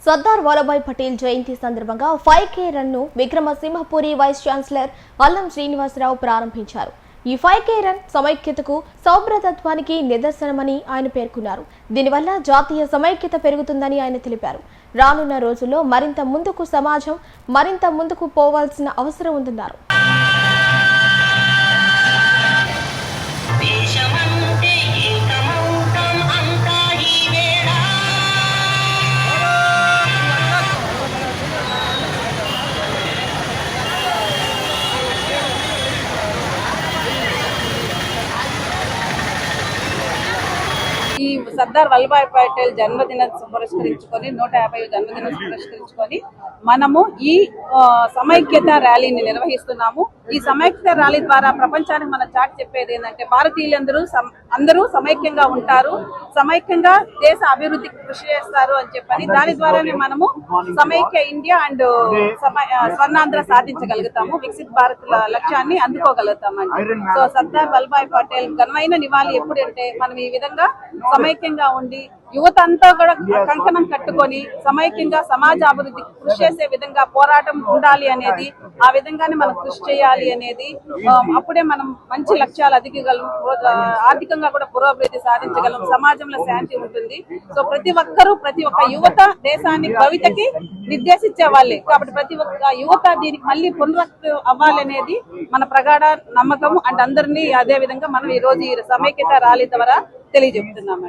సర్దార్ వల్లభాయ్ పటేల్ జయంతి సందర్భంగా 5K run Vikrama Simhapuri vice chancellor అల్లం శ్రీనివాసరావు ప్రారంభించారు. ఈ 5K రన్ సమైక్యతకు, సౌభ్రతత్వానికి నిదర్శనమని ఆయన పేర్కొన్నారు. దీనివల్ల జాతీయ సమైక్యత పెరుగుతుందని ఆయన తెలిపారు. రానున్న రోజుల్లో సమాజం మరింత ముందుకు పోవాల్సిన అవసరం ఉందన్నారు. ఈ సర్దార్ వల్లభాయ్ పటేల్ జన్మదిన పురస్కరించుకొని 150వ జన్మదిన పురస్కరించుకొని మనము ఈ సమైక్యత ర్యాలీని నిర్వహిస్తున్నాము. ఈ సమైక్యత ర్యాలీ ద్వారా ప్రపంచానికి మనం చాటి చెప్పేది ఏంటంటే అందరూ సమైక్యంగా ఉంటారు, సమైక్యంగా దేశ అభివృద్ధికి కృషి చేస్తారు అని చెప్పని దాని ద్వారానే మనము సమైక్య ఇండియా అండ్ స్వర్ణాంధ్ర సాధించగలుగుతాము, వికసిత్ భారత్ లక్ష్యాన్ని అందుకోగలుగుతామండి. సో సర్దార్ వల్లభాయ్ పటేల్ ఘనమైన నివాళి ఎప్పుడంటే మనం ఈ విధంగా సమైక్యంగా ఉండి యువత అంతా కూడా కంకణం కట్టుకొని సమైక్యంగా సమాజ అభివృద్ధికి కృషి చేసే విధంగా పోరాటం ఉండాలి అనేది, ఆ విధంగానే మనం కృషి చేయాలి అనేది, అప్పుడే మనం మంచి లక్ష్యాలు అధిగలం, ఆర్థికంగా కూడా పురోభివృద్ధి సాధించగలం, సమాజంలో శాంతి ఉంటుంది. సో ప్రతి ఒక్క యువత దేశానికి భవితకి నిర్దేశించే వాళ్ళే కాబట్టి ప్రతి ఒక్క యువత దీనికి మళ్ళీ పునరుక్తి అవ్వాలనేది మన ప్రగాఢ నమ్మకం. అండ్ అందరినీ అదే విధంగా మనం ఈ రోజు ఈ సమైక్యత ర్యాలీ ద్వారా తెలియజెప్తున్నామండి.